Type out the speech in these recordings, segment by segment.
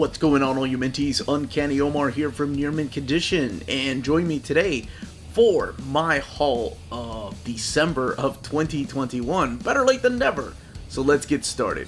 What's going on, all you Minties? Uncanny Omar here from Near Mint Condition, and join me today for my haul of December of 2021. Better late than never. So let's get started.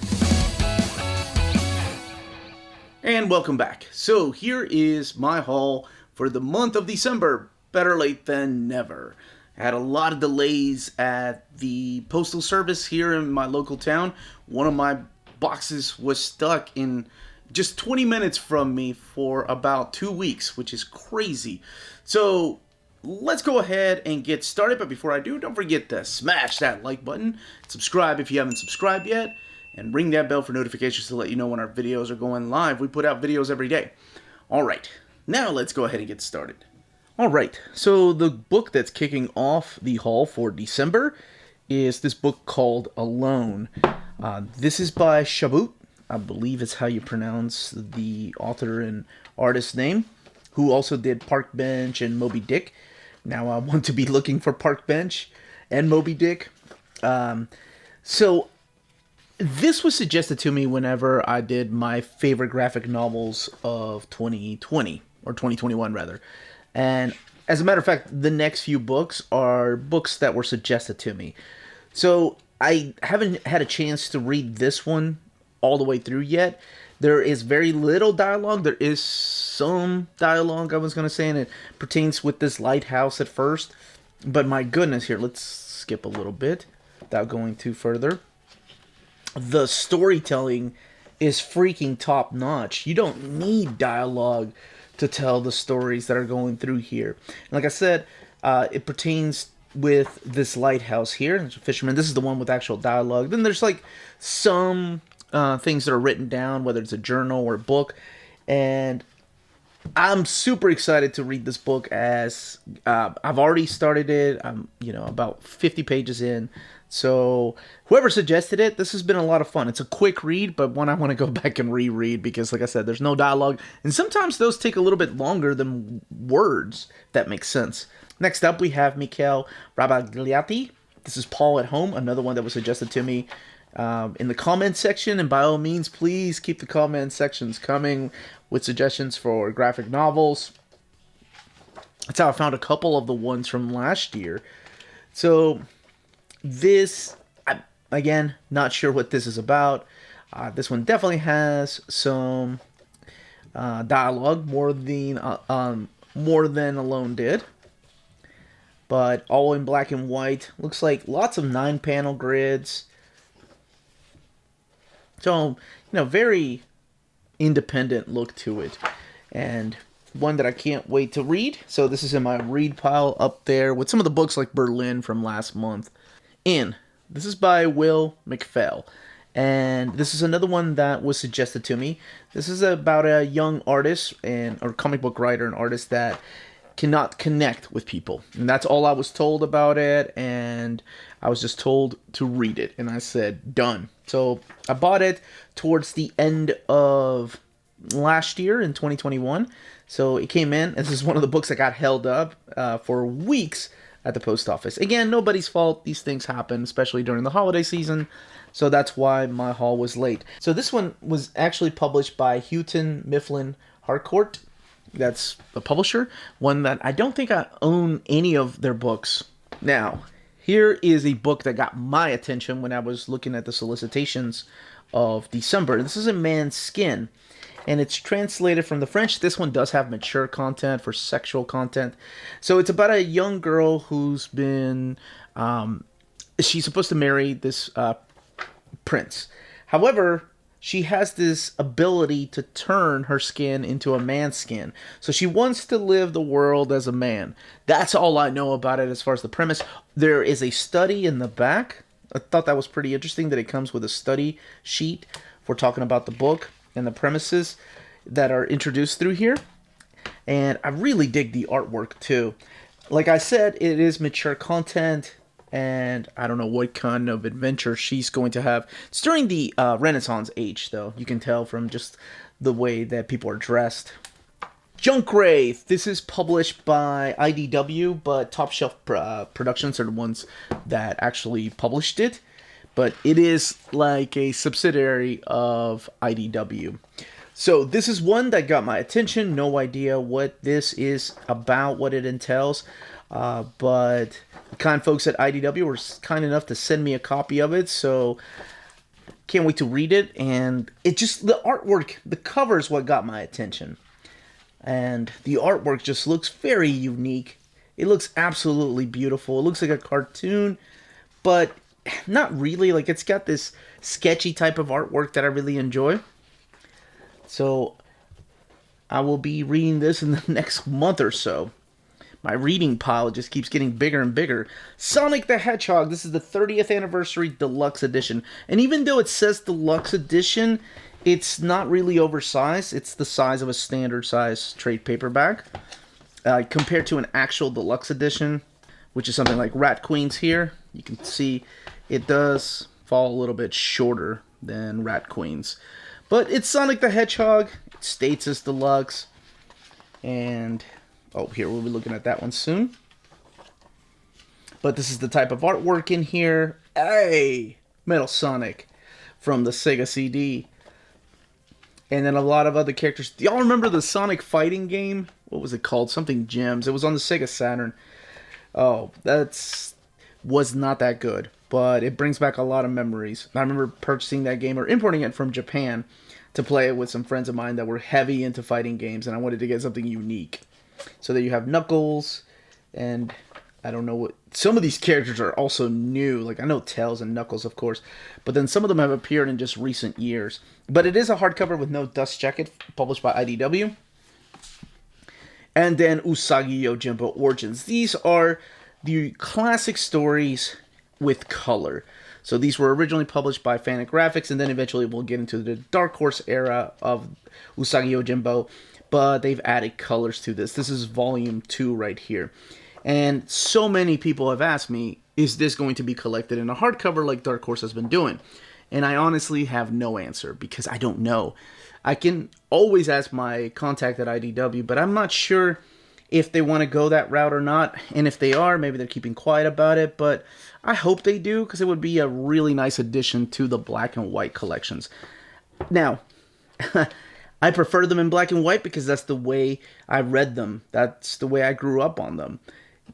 And welcome back. So here is my haul for the month of December. Better late than never. I had a lot of delays at the postal service here in my local town. One of my boxes was stuck in just 20 minutes from me for about 2 weeks, which is crazy. So let's go ahead and get started. But before I do, don't forget to smash that like button, subscribe if you haven't subscribed yet, and ring that bell for notifications to let you know when our videos are going live. We put out videos every day. Alright, now let's go ahead and get started. Alright, so the book that's kicking off the haul for December is this book called Alone. This is by Shabut, I believe is how you pronounce the author and artist name, who also did Park Bench and Moby Dick. Now I want to be looking for Park Bench and Moby Dick. So this was suggested to me whenever I did my favorite graphic novels of 2020, or 2021 rather. And as a matter of fact, the next few books are books that were suggested to me. So I haven't had a chance to read this one all the way through yet. There is very little dialogue. There is some dialogue, I was going to say, and it pertains with this lighthouse at first. But my goodness, here, let's skip a little bit without going too further. The storytelling is freaking top notch. You don't need dialogue to tell the stories that are going through here. And like I said, it pertains with this lighthouse here. There's a fisherman. This is the one with actual dialogue. Then there's like some things that are written down, whether it's a journal or a book, and I'm super excited to read this book. As I've already started it. I'm about 50 pages in, so whoever suggested it, this has been a lot of fun. It's a quick read, but one I want to go back and reread because, like I said, there's no dialogue, and sometimes those take a little bit longer than words. If that makes sense. Next up, we have Michael Rabagliati. This is Paul at Home, another one that was suggested to me in the comment section, and by all means, please keep the comment sections coming with suggestions for graphic novels. That's how I found a couple of the ones from last year. So this, again, not sure what this is about. This one definitely has some dialogue, more than Alone did, but all in black and white. Looks like lots of 9-panel grids. So, very independent look to it, and one that I can't wait to read. So this is in my read pile up there with some of the books like Berlin from last month. And this is by Will McPhail, and this is another one that was suggested to me. This is about a young artist or comic book writer and artist that cannot connect with people, and that's all I was told about it, and I was just told to read it, and I said done. So I bought it towards the end of last year in 2021. So it came in. This is one of the books that got held up for weeks at the post office. Again, nobody's fault. These things happen, especially during the holiday season. So that's why my haul was late. So this one was actually published by Houghton Mifflin Harcourt. That's the publisher. One that I don't think I own any of their books. Now, here is a book that got my attention when I was looking at the solicitations of December. This is A Man's Skin, and it's translated from the French. This one does have mature content for sexual content. So it's about a young girl who's been, she's supposed to marry this prince. However, she has this ability to turn her skin into a man's skin. So she wants to live the world as a man. That's all I know about it as far as the premise. There is a study in the back. I thought that was pretty interesting that it comes with a study sheet for talking about the book and the premises that are introduced through here. And I really dig the artwork too. Like I said, it is mature content, and I don't know what kind of adventure she's going to have. It's during the Renaissance age, though. You can tell from just the way that people are dressed. Junkrath. This is published by IDW, but Top Shelf Productions are the ones that actually published it. But it is like a subsidiary of IDW. So this is one that got my attention. No idea what this is about, what it entails. But the kind folks at IDW were kind enough to send me a copy of it. So can't wait to read it. And it just, the artwork, the cover is what got my attention. And the artwork just looks very unique. It looks absolutely beautiful. It looks like a cartoon, but not really. Like, it's got this sketchy type of artwork that I really enjoy. So I will be reading this in the next month or so. My reading pile just keeps getting bigger and bigger. Sonic the Hedgehog. This is the 30th anniversary Deluxe Edition. And even though it says Deluxe Edition, it's not really oversized. It's the size of a standard size trade paperback. Compared to an actual Deluxe Edition, which is something like Rat Queen's here, you can see it does fall a little bit shorter than Rat Queen's. But it's Sonic the Hedgehog. It states as Deluxe. And, oh, here, we'll be looking at that one soon. But this is the type of artwork in here. Hey! Metal Sonic from the Sega CD. And then a lot of other characters. Do y'all remember the Sonic fighting game? What was it called? Something Gems. It was on the Sega Saturn. Oh, was not that good. But it brings back a lot of memories. I remember purchasing that game or importing it from Japan to play it with some friends of mine that were heavy into fighting games. And I wanted to get something unique. So there you have Knuckles. And I don't know what... Some of these characters are also new. Like, I know Tails and Knuckles, of course. But then some of them have appeared in just recent years. But it is a hardcover with no dust jacket, published by IDW. And then YuGiOh Origins. These are the classic stories with color. So these were originally published by Fantagraphics, and then eventually we'll get into the Dark Horse era of YuGiOh. But they've added colors to this. This is volume 2 right here. And so many people have asked me, is this going to be collected in a hardcover like Dark Horse has been doing? And I honestly have no answer, because I don't know. I can always ask my contact at IDW, but I'm not sure if they want to go that route or not. And if they are, maybe they're keeping quiet about it. But I hope they do, because it would be a really nice addition to the black and white collections. Now, I prefer them in black and white because that's the way I read them. That's the way I grew up on them.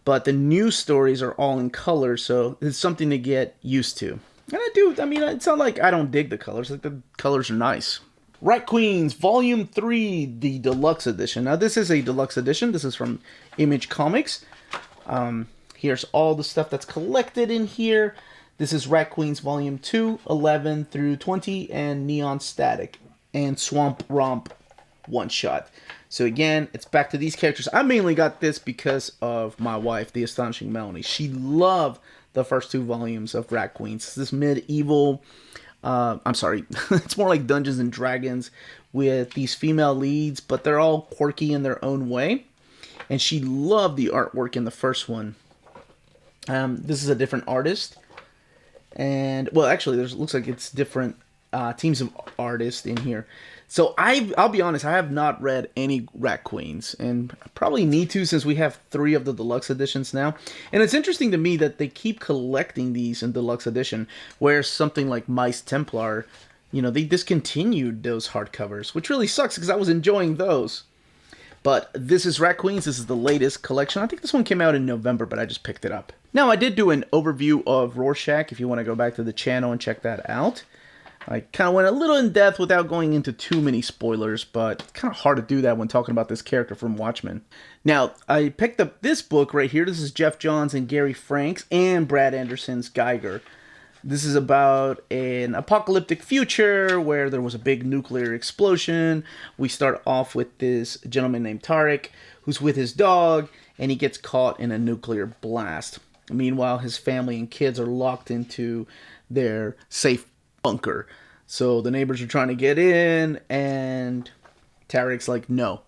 But the new stories are all in color, so it's something to get used to. And I mean, it's not like I don't dig the colors. Like, the colors are nice. Rat Queens, Volume 3, the Deluxe Edition. Now, this is a Deluxe Edition. This is from Image Comics. Here's all the stuff that's collected in here. This is Rat Queens Volume 2, 11 through 20, and Neon Static, and Swamp Romp one-shot. So again, it's back to these characters. I mainly got this because of my wife, the Astonishing Melanie. She loved the first 2 volumes of Rat Queens. This medieval... I'm sorry, it's more like Dungeons and Dragons with these female leads, but they're all quirky in their own way. And she loved the artwork in the first one. This is a different artist. And, well, actually, looks like it's different teams of artists in here. So I'll be honest, I have not read any Rat Queens, and I probably need to since we have 3 of the Deluxe Editions now. And it's interesting to me that they keep collecting these in Deluxe Edition, whereas something like Mice Templar, you know, they discontinued those hardcovers, which really sucks because I was enjoying those. But this is Rat Queens. This is the latest collection. I think this one came out in November, but I just picked it up. Now, I did do an overview of Rorschach, if you want to go back to the channel and check that out. I kind of went a little in depth without going into too many spoilers, but it's kind of hard to do that when talking about this character from Watchmen. Now, I picked up this book right here. This is Jeff Johns and Gary Franks and Brad Anderson's Geiger. This is about an apocalyptic future where there was a big nuclear explosion. We start off with this gentleman named Tarek, who's with his dog, and he gets caught in a nuclear blast. Meanwhile, his family and kids are locked into their safe bunker. So the neighbors are trying to get in, and Tarek's like, no.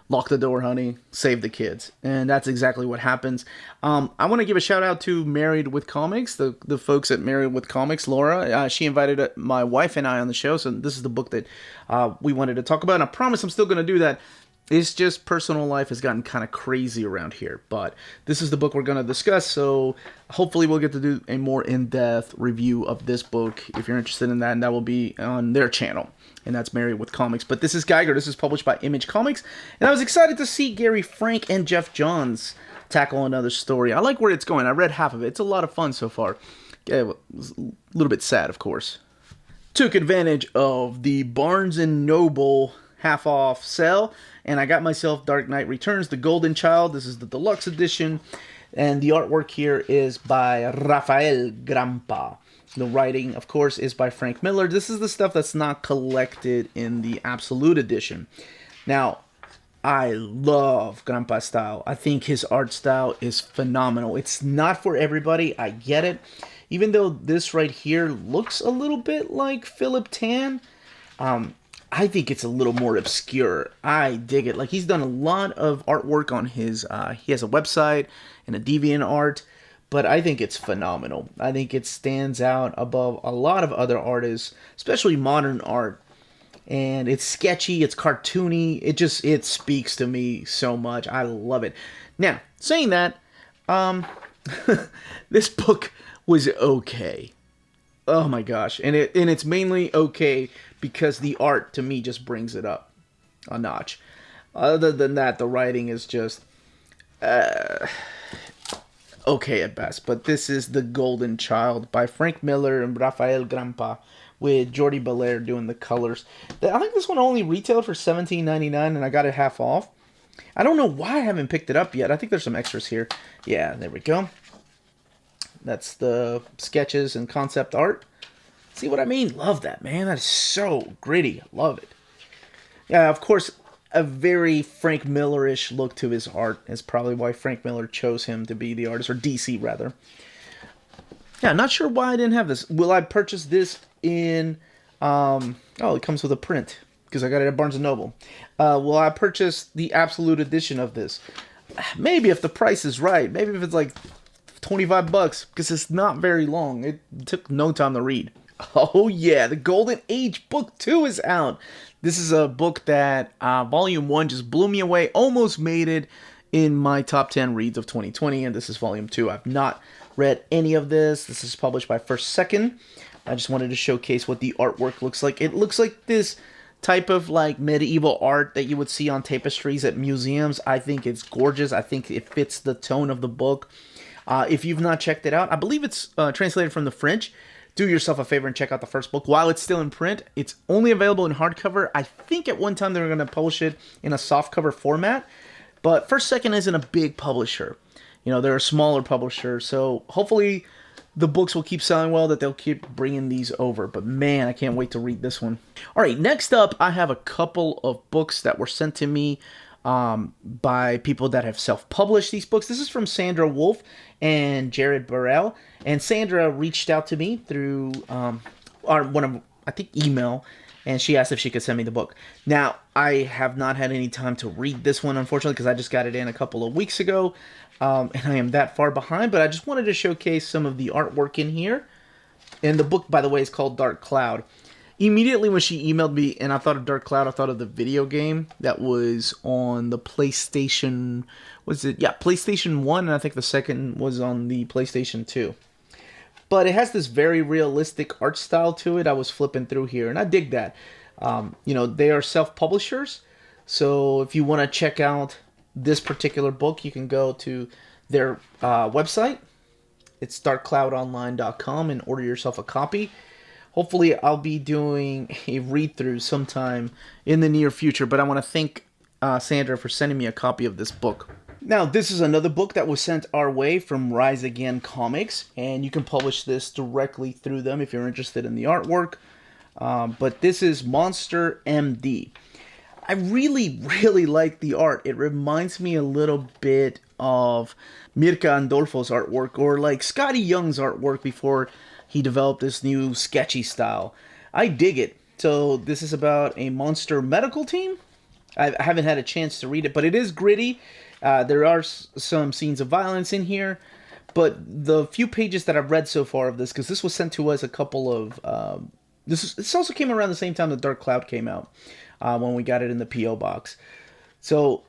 Lock the door, honey. Save the kids. And that's exactly what happens. I want to give a shout out to Married with Comics, the folks at Married with Comics, Laura. She invited my wife and I on the show, so this is the book that we wanted to talk about. And I promise I'm still going to do that. It's just personal life has gotten kind of crazy around here. But this is the book we're going to discuss, so hopefully we'll get to do a more in-depth review of this book if you're interested in that, and that will be on their channel. And that's Married with Comics. But this is Geiger. This is published by Image Comics. And I was excited to see Gary Frank and Jeff Johns tackle another story. I like where it's going. I read half of it. It's a lot of fun so far. Yeah, it was a little bit sad, of course. Took advantage of the Barnes & Noble half-off sale, and I got myself Dark Knight Returns, The Golden Child. This is the deluxe edition, and the artwork here is by Rafael Grampa. The writing, of course, is by Frank Miller. This is the stuff that's not collected in the Absolute Edition. Now, I love Grampa's style. I think his art style is phenomenal. It's not for everybody, I get it. Even though this right here looks a little bit like Philip Tan, I think it's a little more obscure. I dig it. Like, he's done a lot of artwork on his, he has a website and a DeviantArt, but I think it's phenomenal. I think it stands out above a lot of other artists, especially modern art. And it's sketchy, it's cartoony, it speaks to me so much. I love it. Now, saying that, this book was okay. Oh my gosh. And it's mainly okay because the art, to me, just brings it up a notch. Other than that, the writing is just okay at best. But this is The Golden Child by Frank Miller and Rafael Grampa, with Jordi Belair doing the colors. I think this one only retailed for $17.99, and I got it half off. I don't know why I haven't picked it up yet. I think there's some extras here. Yeah, there we go. That's the sketches and concept art. See what I mean? Love that, man. That is so gritty. Love it. Yeah, of course, a very Frank Miller-ish look to his art is probably why Frank Miller chose him to be the artist, or DC, rather. Yeah, not sure why I didn't have this. Will I purchase this in... oh, it comes with a print, because I got it at Barnes & Noble. Will I purchase the Absolute Edition of this? Maybe if the price is right. Maybe if it's like $25, because it's not very long. It took no time to read. Oh yeah, The Golden Age Book 2 is out. This is a book that Volume 1 just blew me away. Almost made it in my top 10 reads of 2020, and this is Volume 2. I've not read any of this. This is published by First Second. I just wanted to showcase what the artwork looks like. It looks like this type of like medieval art that you would see on tapestries at museums. I think it's gorgeous. I think it fits the tone of the book. If you've not checked it out, I believe it's translated from the French. Do yourself a favor and check out the first book while it's still in print. It's only available in hardcover. I think at one time they were going to publish it in a softcover format, but First Second isn't a big publisher. You know, they're a smaller publisher, so hopefully the books will keep selling well, that they'll keep bringing these over. But man, I can't wait to read this one. All right, next up, I have a couple of books that were sent to me by people that have self-published these books. This is from Sandra Wolf and Jared Burrell. And Sandra reached out to me through email, and she asked if she could send me the book. Now, I have not had any time to read this one, unfortunately, because I just got it in a couple of weeks ago, and I am that far behind, but I just wanted to showcase some of the artwork in here. And the book, by the way, is called Dark Cloud. Immediately when she emailed me and I thought of Dark Cloud, I thought of the video game that was on the PlayStation, PlayStation 1, and I think the second was on the PlayStation 2. But it has this very realistic art style to it. I was flipping through here, and I dig that. They are self-publishers, so if you want to check out this particular book, you can go to their website. It's darkcloudonline.com and order yourself a copy. Hopefully, I'll be doing a read-through sometime in the near future, but I want to thank Sandra for sending me a copy of this book. Now, this is another book that was sent our way from Rise Again Comics, and you can publish this directly through them if you're interested in the artwork. But this is Monster MD. I really, really like the art. It reminds me a little bit of Mirka Andolfo's artwork, or like Scotty Young's artwork before he developed this new sketchy style. I dig it. So this is about a monster medical team. I haven't had a chance to read it, but it is gritty. There are some scenes of violence in here, but the few pages that I've read so far of this, because this was sent to us a couple of... This also came around the same time that Dark Cloud came out, when we got it in the P.O. box. So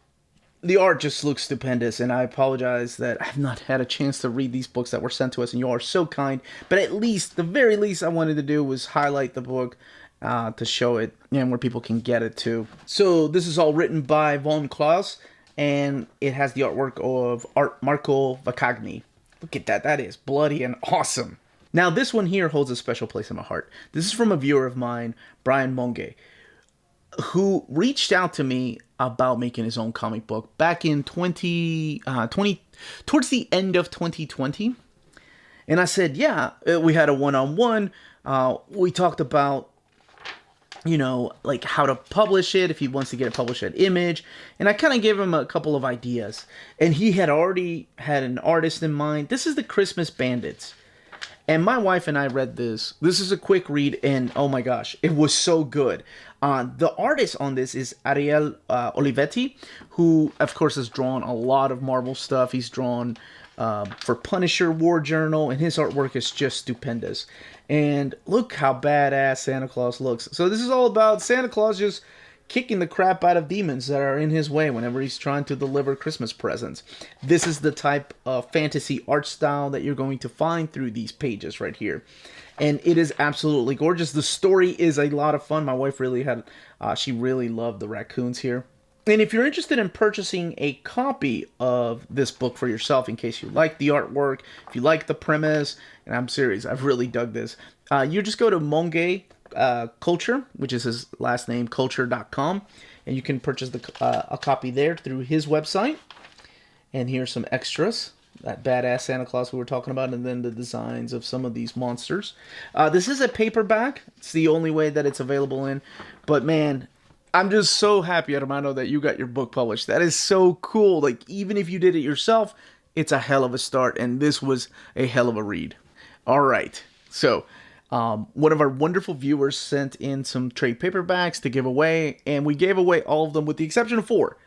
the art just looks stupendous, and I apologize that I've not had a chance to read these books that were sent to us, and you are so kind. But at least, the very least I wanted to do was highlight the book to show it and where people can get it too. So this is all written by Von Klaus, and it has the artwork of Art Marco Vacagni. Look at that. That is bloody and awesome. Now, this one here holds a special place in my heart. This is from a viewer of mine, Brian Monge, who reached out to me about making his own comic book back in 2020, towards the end of 2020. And I said, yeah, we had a one-on-one. We talked about, like how to publish it, if he wants to get it published at Image. And I kind of gave him a couple of ideas. And he had already had an artist in mind. This is the Christmas Bandits. And my wife and I read this. This is a quick read, and oh my gosh, it was so good. The artist on this is Ariel Olivetti, who, of course, has drawn a lot of Marvel stuff. He's drawn for Punisher, War Journal, and his artwork is just stupendous. And look how badass Santa Claus looks. So this is all about Santa Claus just kicking the crap out of demons that are in his way whenever he's trying to deliver Christmas presents. This is the type of fantasy art style that you're going to find through these pages right here. And it is absolutely gorgeous. The story is a lot of fun. My wife really had, she really loved the raccoons here. And if you're interested in purchasing a copy of this book for yourself, in case you like the artwork, if you like the premise, and I'm serious, I've really dug this, you just go to Monge Culture, which is his last name, culture.com, and you can purchase a copy there through his website. And here's some extras, that badass Santa Claus we were talking about, and then the designs of some of these monsters. This is a paperback. It's the only way that it's available in, but man, I'm just so happy, Hermano, that you got your book published. That is so cool. Like, even if you did it yourself, it's a hell of a start, and this was a hell of a read. All right, so one of our wonderful viewers sent in some trade paperbacks to give away, and we gave away all of them with the exception of 4,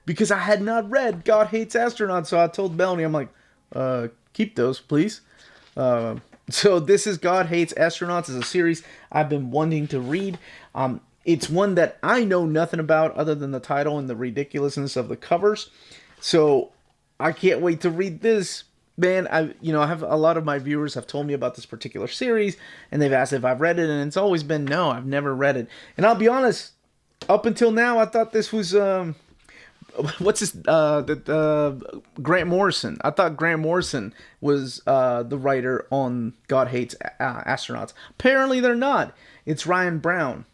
because I had not read God Hates Astronauts, so I told Melanie, I'm like, keep those, please. So this is God Hates Astronauts. It's a series I've been wanting to read. It's one that I know nothing about other than the title and the ridiculousness of the covers. So I can't wait to read this. Man, I have a lot of my viewers have told me about this particular series, and they've asked if I've read it, and it's always been no, I've never read it. And I'll be honest, up until now, I thought this was Grant Morrison. I thought Grant Morrison was the writer on God Hates Astronauts. Apparently, they're not. It's Ryan Brown.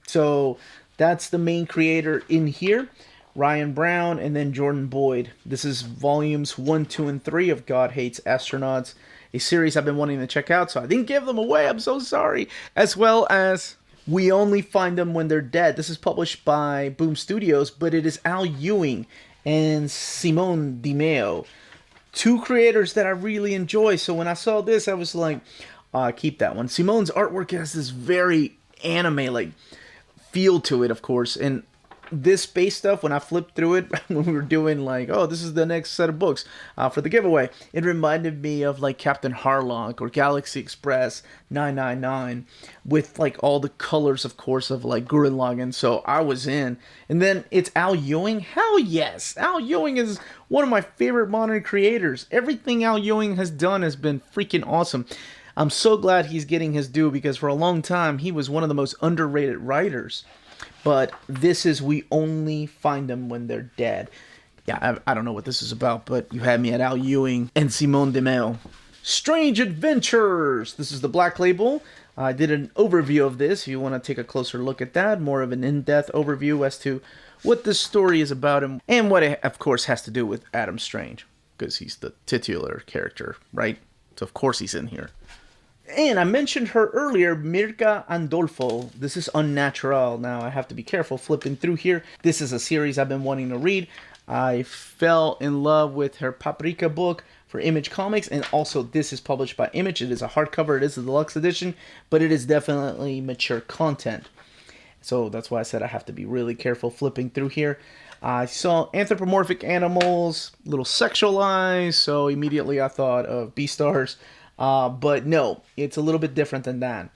So that's the main creator in here. Ryan Brown, and then Jordan Boyd. This is volumes 1, 2, and 3 of God Hates Astronauts, a series I've been wanting to check out, so I didn't give them away. I'm so sorry. As well as We Only Find Them When They're Dead. This is published by Boom Studios, but it is Al Ewing and Simone Di Meo, 2 creators that I really enjoy. So when I saw this, I was like, keep that one. Simone's artwork has this very anime-like feel to it, of course, and this space stuff, when I flipped through it, when we were doing like, oh, this is the next set of books for the giveaway, it reminded me of like Captain Harlock or Galaxy Express 999 with like all the colors, of course, of like Gurren Lagann. So I was in. And then it's Al Ewing. Hell yes. Al Ewing is one of my favorite modern creators. Everything Al Ewing has done has been freaking awesome. I'm so glad he's getting his due, because for a long time he was one of the most underrated writers. But this is We Only Find Them When They're Dead. Yeah, I don't know what this is about, but you had me at Al Ewing and Simone Di Meo. Strange Adventures! This is the Black Label. I did an overview of this. If you want to take a closer look at that, more of an in-depth overview as to what this story is about and what it, of course, has to do with Adam Strange, because he's the titular character, right? So, of course, he's in here. And I mentioned her earlier, Mirka Andolfo. This is Unnatural. Now, I have to be careful flipping through here. This is a series I've been wanting to read. I fell in love with her Paprika book for Image Comics, and also this is published by Image. It is a hardcover. It is a deluxe edition, but it is definitely mature content. So that's why I said I have to be really careful flipping through here. I saw anthropomorphic animals, a little sexualized, so immediately I thought of Beastars. But no, it's a little bit different than that.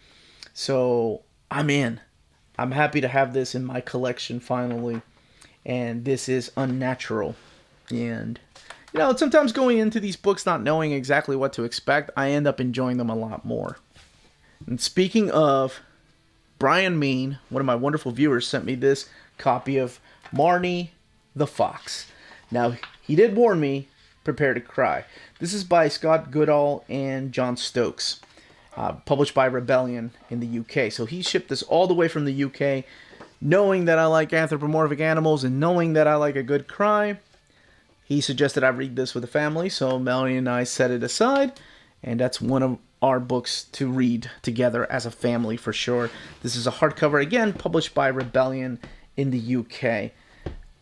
So I'm in. I'm happy to have this in my collection finally. and this is Unnatural. And, you know, sometimes going into these books not knowing exactly what to expect, I end up enjoying them a lot more. And speaking of, Brian Mean, one of my wonderful viewers, sent me this copy of Marjorie the Fox. Now, he did warn me, prepare to cry. This is by Scott Goodall and John Stokes, published by Rebellion in the UK. So he shipped this all the way from the UK, knowing that I like anthropomorphic animals and knowing that I like a good cry. He suggested I read this with the family, so Melanie and I set it aside, and that's one of our books to read together as a family for sure. This is a hardcover, again, published by Rebellion in the UK,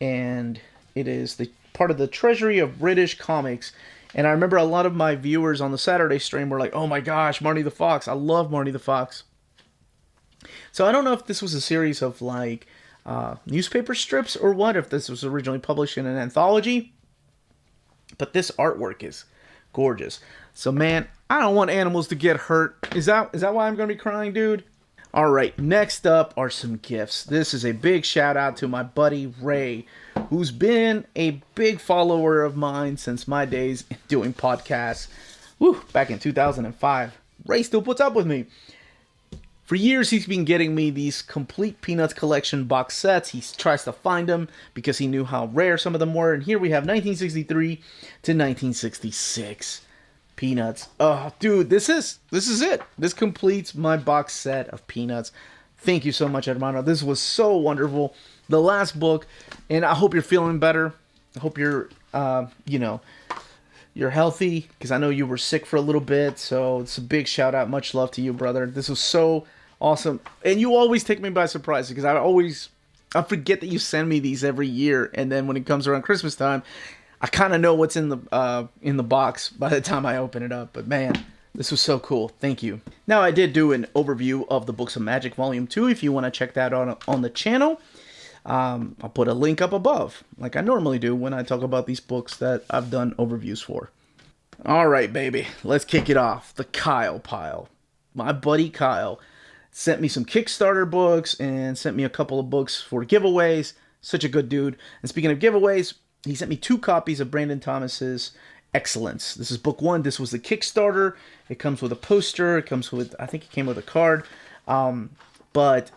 and it is the part of the treasury of British comics. And I remember a lot of my viewers on the Saturday stream were like, oh my gosh, Marjorie the Fox, I love Marjorie the Fox. So I don't know if this was a series of like newspaper strips or what, if this was originally published in an anthology, but this artwork is gorgeous. So man, I don't want animals to get hurt. Is that why I'm going to be crying, dude? Alright, next up are some gifts. This is a big shout out to my buddy Ray, who's been a big follower of mine since my days doing podcasts. Back in 2005. Ray still puts up with me. For years, he's been getting me these complete Peanuts collection box sets. He tries to find them because he knew how rare some of them were. And here we have 1963 to 1966 Peanuts. Oh, dude, this is it. This completes my box set of Peanuts. Thank you so much, Hermano. This was so wonderful. The last book, and I hope you're feeling better. I hope you're, you're healthy, because I know you were sick for a little bit. So it's a big shout out. Much love to you, brother. This was so awesome. And you always take me by surprise, because I forget that you send me these every year. And then when it comes around Christmas time, I kind of know what's in the box by the time I open it up. But man, this was so cool. Thank you. Now, I did do an overview of the Books of Magic Volume 2. If you want to check that out on the channel, I'll put a link up above, like I normally do when I talk about these books that I've done overviews for. Alright, baby. Let's kick it off. The Kyle pile. My buddy Kyle sent me some Kickstarter books and sent me a couple of books for giveaways. Such a good dude. And speaking of giveaways, he sent me 2 copies of Brandon Thomas's Excellence. This is book 1. This was the Kickstarter. It comes with a poster. It comes with, I think it came with a card. But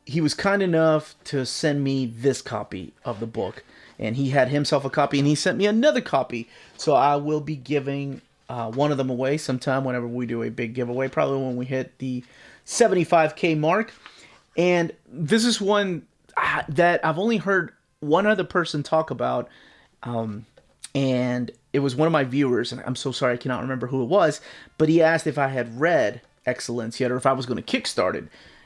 he was kind enough to send me this copy of the book. And he had himself a copy, and he sent me another copy. So I will be giving one of them away sometime whenever we do a big giveaway. Probably when we hit the 75K mark. And this is one that I've only heard one other person talk about. And it was one of my viewers, and I'm so sorry I cannot remember who it was. But he asked if I had read Excellence yet, or if I was going to kickstart it.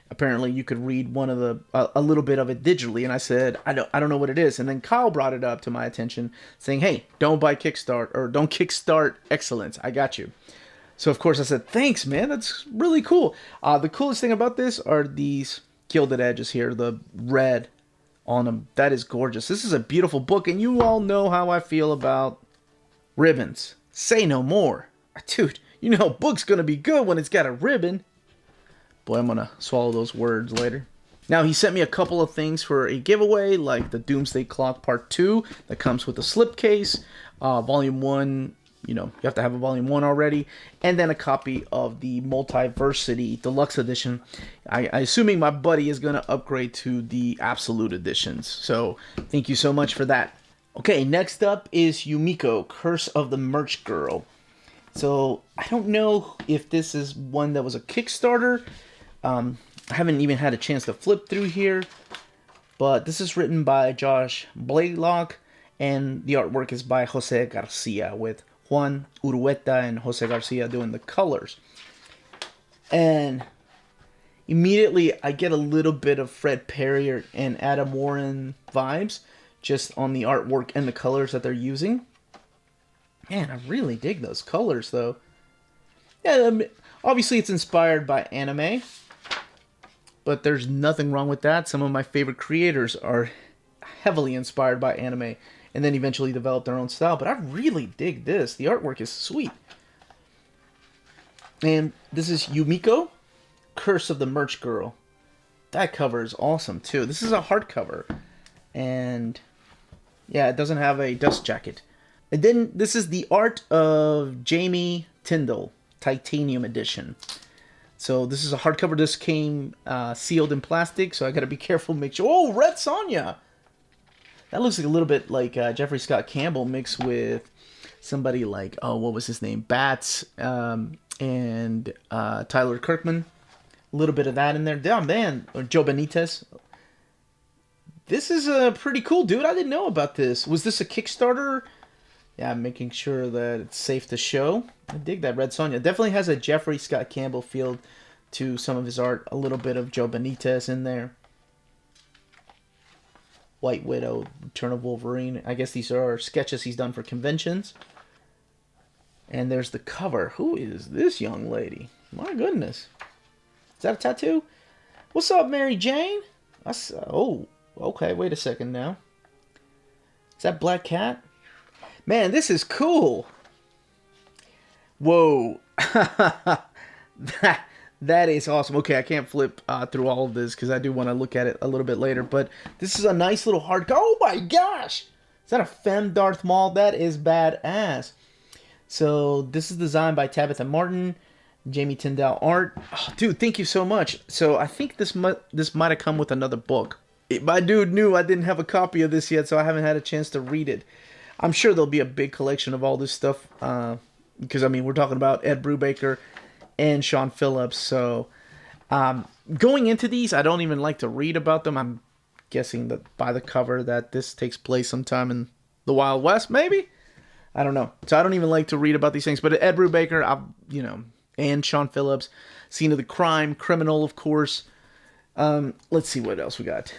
Apparently, you could read one of a little bit of it digitally, and I said, I don't know what it is. And then Kyle brought it up to my attention, saying, "Hey, don't buy Kickstart, or don't kickstart Excellence. I got you." So of course I said, "Thanks, man. That's really cool." The coolest thing about this are these gilded edges here, the red on them. That is gorgeous. This is a beautiful book, and you all know how I feel about ribbons. Say no more, dude. You know, a book's gonna be good when it's got a ribbon. Boy, I'm going to swallow those words later. Now, he sent me a couple of things for a giveaway, like the Doomsday Clock Part 2 that comes with a slipcase. Volume 1, you have to have a Volume 1 already. And then a copy of the Multiversity Deluxe Edition. I assuming my buddy is going to upgrade to the Absolute Editions. So, thank you so much for that. Okay, next up is Yumiko, Curse of the Merch Girl. So, I don't know if this is one that was a Kickstarter. I haven't even had a chance to flip through here, but this is written by Josh Blaylock, and the artwork is by Jose Garcia, with Juan Urueta and Jose Garcia doing the colors. And immediately I get a little bit of Fred Perry and Adam Warren vibes, just on the artwork and the colors that they're using. Man, I really dig those colors, though. Yeah, obviously it's inspired by anime, but there's nothing wrong with that. Some of my favorite creators are heavily inspired by anime and then eventually develop their own style. But I really dig this. The artwork is sweet. And this is Yumiko, Curse of the Merch Girl. That cover is awesome, too. This is a hardcover. And Yeah, it doesn't have a dust jacket. And then this is the art of Jamie Tyndall, Titanium Edition. So this is a hardcover. This came sealed in plastic, so I gotta be careful, make sure. Oh, Red Sonja! That looks like a little bit like Jeffrey Scott Campbell mixed with somebody like, oh, what was his name? Bats and Tyler Kirkman. A little bit of that in there. Damn, man. Or Joe Benitez. This is pretty cool, dude. I didn't know about this. Was this a Kickstarter? Yeah, I'm making sure that it's safe to show. I dig that Red Sonja. Definitely has a Jeffrey Scott Campbell feel to some of his art. A little bit of Joe Benitez in there. White Widow, Return of Wolverine. I guess these are sketches he's done for conventions. And there's the cover. Who is this young lady? My goodness. Is that a tattoo? What's up, Mary Jane? Oh, okay. Wait a second now. Is that Black Cat? Man, this is cool. Whoa. That is awesome. Okay, I can't flip through all of this because I do want to look at it a little bit later. But this is a nice little hard... Oh my gosh! Is that a Femme Darth Maul? That is badass. So this is designed by Tabitha Martin, Jamie Tyndall art. Oh, dude, thank you so much. So I think this might have come with another book. My dude knew I didn't have a copy of this yet, so I haven't had a chance to read it. I'm sure there'll be a big collection of all this stuff, because, I mean, we're talking about Ed Brubaker and Sean Phillips, so going into these, I don't even like to read about them. I'm guessing that by the cover that this takes place sometime in the Wild West, maybe? I don't know. So I don't even like to read about these things, but Ed Brubaker, and Sean Phillips, Scene of the Crime, Criminal, of course. Let's see what else we got.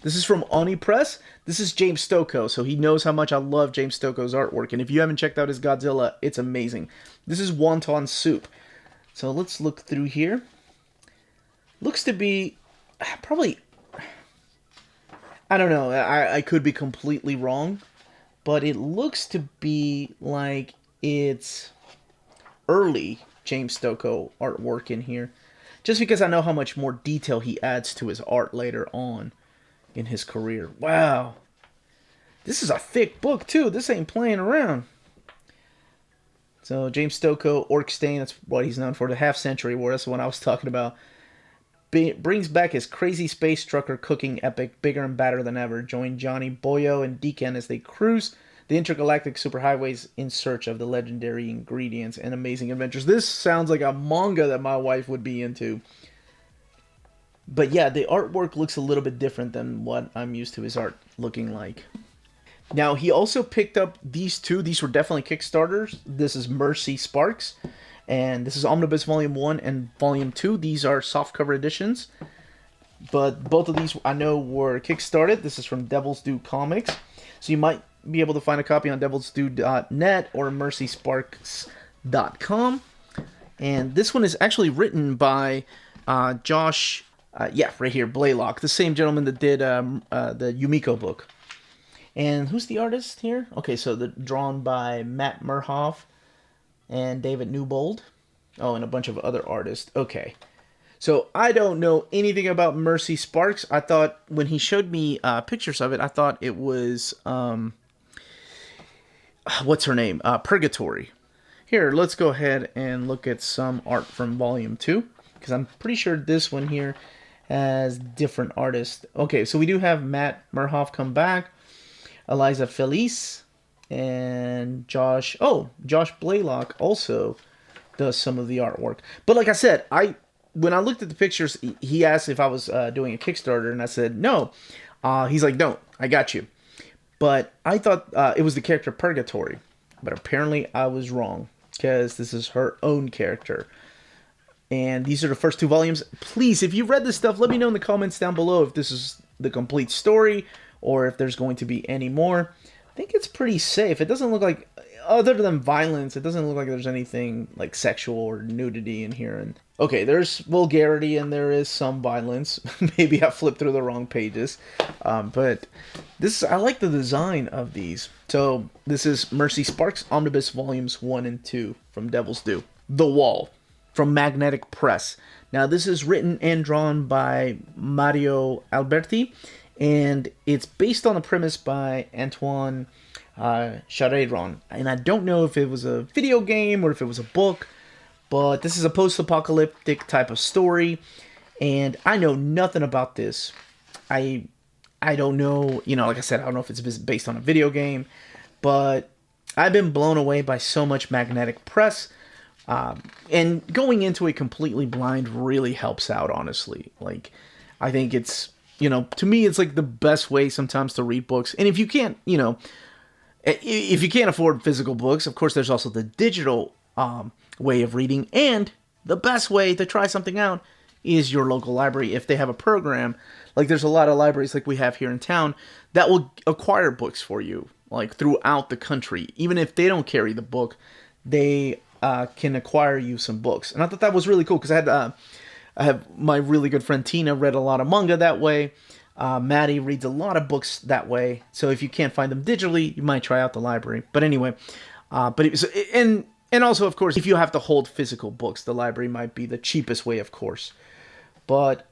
This is from Oni Press. This is James Stokoe, so he knows how much I love James Stokoe's artwork. And if you haven't checked out his Godzilla, it's amazing. This is Wonton Soup. So let's look through here. Looks to be probably... I don't know. I could be completely wrong. But it looks to be like it's early James Stokoe artwork in here. Just because I know how much more detail he adds to his art later on in his career. Wow. This is a thick book, too. This ain't playing around. So, James Stokoe, Orkstain, that's what he's known for. The Half Century War, that's the one I was talking about. Brings back his crazy space trucker cooking epic, bigger and badder than ever. Join Johnny Boyo and Deacon as they cruise the intergalactic superhighways in search of the legendary ingredients and amazing adventures. This sounds like a manga that my wife would be into. But yeah, the artwork looks a little bit different than what I'm used to his art looking like. Now, he also picked up these two. These were definitely Kickstarters. This is Mercy Sparks. And this is Omnibus Volume 1 and Volume 2. These are softcover editions. But both of these, I know, were Kickstarted. This is from Devil's Due Comics. So you might be able to find a copy on devilsdue.net or mercysparks.com. And this one is actually written by Josh, right here, Blaylock, the same gentleman that did the Yumiko book. And who's the artist here? Okay, so drawn by Matt Merhoff and David Newbold. Oh, and a bunch of other artists. Okay. So I don't know anything about Mercy Sparks. I thought, when he showed me pictures of it, I thought it was, what's her name? Purgatory. Here, let's go ahead and look at some art from Volume 2. Because I'm pretty sure this one here has different artists. Okay, so we do have Matt Merhoff come back. Eliza Felice. And Josh Blaylock also does some of the artwork. But like I said, when I looked at the pictures, he asked if I was doing a Kickstarter, and I said no. He's like, no, I got you. But I thought it was the character Purgatory. But apparently I was wrong, because this is her own character. And these are the first two volumes. Please, if you've read this stuff, let me know in the comments down below if this is the complete story or if there's going to be any more. I think it's pretty safe. It doesn't look like, other than violence, it doesn't look like there's anything like sexual or nudity in here. And okay, there's vulgarity and there is some violence. Maybe I flipped through the wrong pages. But I like the design of these. So this is Mercy Sparks Omnibus Volumes 1 and 2 from Devil's Due. The Wall from Magnetic Press. Now this is written and drawn by Mario Alberti and it's based on a premise by Antoine Chariron. And I don't know if it was a video game or if it was a book, but this is a post-apocalyptic type of story, and I know nothing about this. I don't know, like I said, I don't know if it's based on a video game, but I've been blown away by so much magnetic press, and going into it completely blind really helps out, honestly. Like, I think it's, to me, it's like the best way sometimes to read books. And if you can't, if you can't afford physical books, of course, there's also the digital way of reading, and the best way to try something out is your local library. If they have a program, like there's a lot of libraries like we have here in town that will acquire books for you, like throughout the country. Even if they don't carry the book, they can acquire you some books. And I thought that was really cool, because I have my really good friend Tina read a lot of manga that way. Maddie reads a lot of books that way. So if you can't find them digitally, you might try out the library. But anyway, and also, of course, if you have to hold physical books, the library might be the cheapest way, of course. But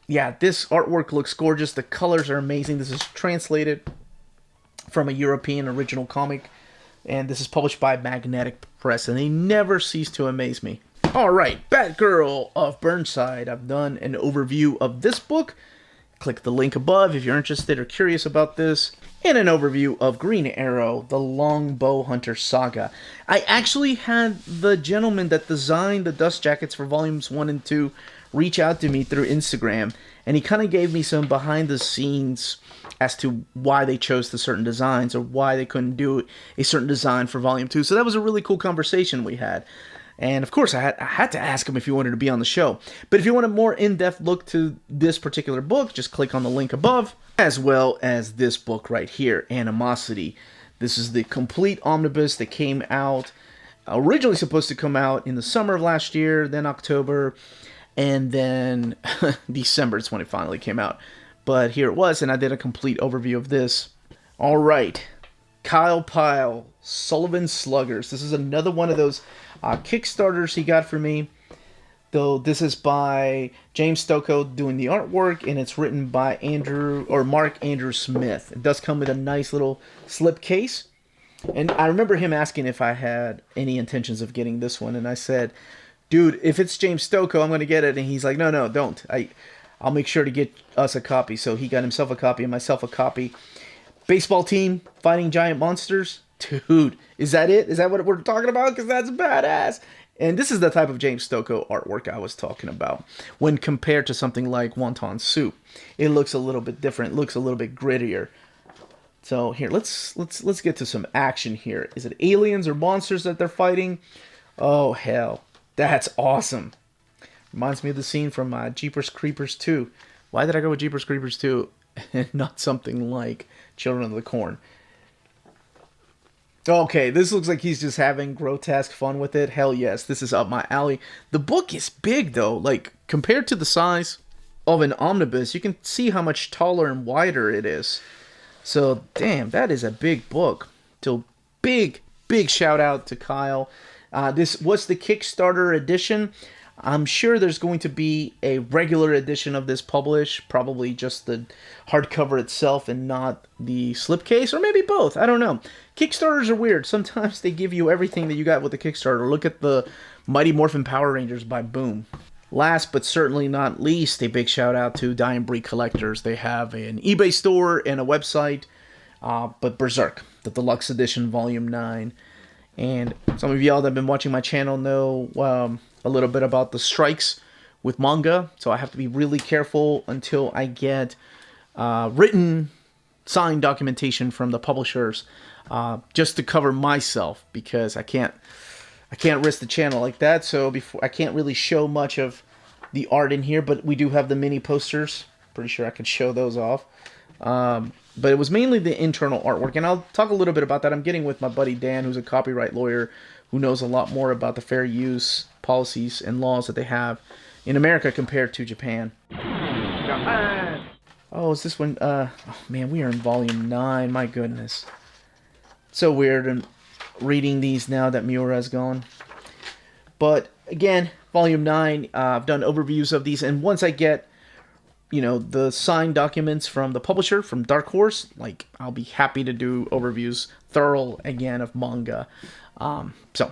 yeah, this artwork looks gorgeous. The colors are amazing. This is translated from a European original comic, and this is published by Magnetic Press, and they never cease to amaze me. Alright, Batgirl of Burnside. I've done an overview of this book. Click the link above if you're interested or curious about this. And an overview of Green Arrow, the Longbow Hunter Saga. I actually had the gentleman that designed the dust jackets for volumes 1 and 2 reach out to me through Instagram, and he kind of gave me some behind the scenes as to why they chose the certain designs, or why they couldn't do a certain design for volume 2. So that was a really cool conversation we had. And of course, I had to ask him if he wanted to be on the show. But if you want a more in-depth look to this particular book, just click on the link above, as well as this book right here, Animosity. This is the complete omnibus that came out, originally supposed to come out in the summer of last year, then October, and then December is when it finally came out. But here it was, and I did a complete overview of this. All right, Kyle Pyle, Sullivan Sluggers. This is another one of those Kickstarters he got for me. Though this is by James Stocco doing the artwork, and it's written by Mark Andrew Smith. It does come with a nice little slip case. And I remember him asking if I had any intentions of getting this one, and I said, dude, if it's James Stocco, I'm going to get it. And he's like, no, don't. I'll make sure to get us a copy. So he got himself a copy and myself a copy. Baseball team fighting giant monsters. Dude, is that it? Is that what we're talking about? Because that's badass. And this is the type of James Stocco artwork I was talking about. When compared to something like Wonton Soup, it looks a little bit different. It looks a little bit grittier. So here, let's get to some action here. Is it aliens or monsters that they're fighting? Oh hell, that's awesome. Reminds me of the scene from Jeepers Creepers 2. Why did I go with Jeepers Creepers 2 and not something like Children of the Corn? Okay, this looks like he's just having grotesque fun with it. Hell yes, this is up my alley. The book is big though. Like, compared to the size of an omnibus, you can see how much taller and wider it is. So, damn, that is a big book. So, big shout out to Kyle. This was the Kickstarter edition. I'm sure there's going to be a regular edition of this published, probably just the hardcover itself and not the slipcase, or maybe both. I don't know. Kickstarters are weird. Sometimes they give you everything that you got with the Kickstarter. Look at the Mighty Morphin Power Rangers by Boom. Last but certainly not least, a big shout out to Die and Breed Collectors. They have an eBay store and a website, but Berserk, the Deluxe Edition Volume 9. And some of y'all that have been watching my channel know a little bit about the strikes with manga, so I have to be really careful until I get written, signed documentation from the publishers, just to cover myself, because I can't risk the channel like that. So I can't really show much of the art in here, but we do have the mini posters. Pretty sure I could show those off. But it was mainly the internal artwork, and I'll talk a little bit about that. I'm getting with my buddy Dan, who's a copyright lawyer, who knows a lot more about the fair use policies and laws that they have in America compared to Japan. Oh, is this one? Oh man, we are in volume 9. My goodness. So weird and reading these now that Miura's gone. But again, volume 9, I've done overviews of these, and once I get the signed documents from the publisher, from Dark Horse, like, I'll be happy to do overviews, thorough, again, of manga. So,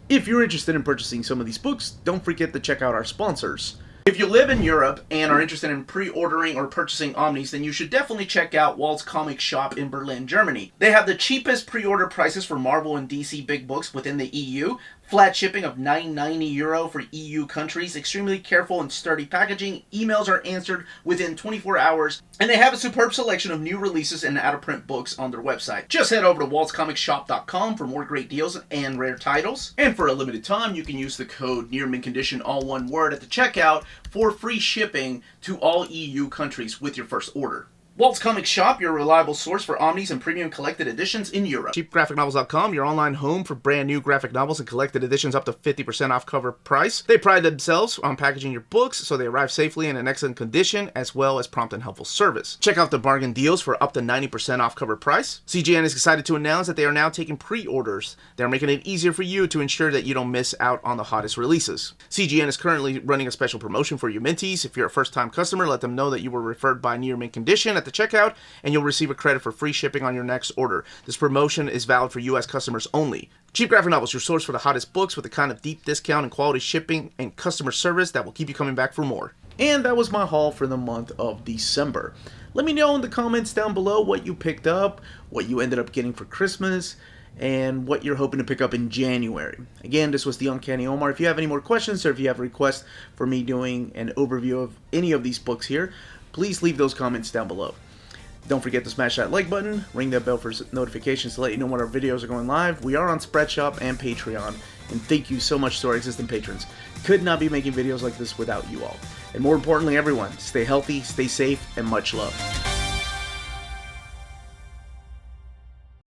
if you're interested in purchasing some of these books, don't forget to check out our sponsors. If you live in Europe and are interested in pre-ordering or purchasing Omnis, then you should definitely check out Walt's Comic Shop in Berlin, Germany. They have the cheapest pre-order prices for Marvel and DC big books within the EU. Flat shipping of €9.90 for EU countries, extremely careful and sturdy packaging, emails are answered within 24 hours, and they have a superb selection of new releases and out-of-print books on their website. Just head over to waltscomicshop.com for more great deals and rare titles. And for a limited time, you can use the code nearmintcon, all one word, at the checkout for free shipping to all EU countries with your first order. Walt's Comic Shop, your reliable source for Omnis and premium collected editions in Europe. CheapGraphicNovels.com, your online home for brand new graphic novels and collected editions up to 50% off cover price. They pride themselves on packaging your books so they arrive safely and in excellent condition, as well as prompt and helpful service. Check out the bargain deals for up to 90% off cover price. CGN is excited to announce that they are now taking pre-orders. They're making it easier for you to ensure that you don't miss out on the hottest releases. CGN is currently running a special promotion for you Minties. If you're a first-time customer, let them know that you were referred by Near Mint Condition at the checkout, and you'll receive a credit for free shipping on your next order. This promotion is valid for U.S. customers only. Cheap Graphic Novels, your source for the hottest books with the kind of deep discount and quality shipping and customer service that will keep you coming back for more. And that was my haul for the month of December. Let me know in the comments down below what you picked up, what you ended up getting for Christmas, and what you're hoping to pick up in January. Again, this was the Uncanny Omar. If you have any more questions or if you have requests for me doing an overview of any of these books here, please leave those comments down below. Don't forget to smash that like button, ring that bell for notifications to let you know when our videos are going live. We are on Spreadshop and Patreon, and thank you so much to our existing patrons. Could not be making videos like this without you all. And more importantly, everyone, stay healthy, stay safe, and much love.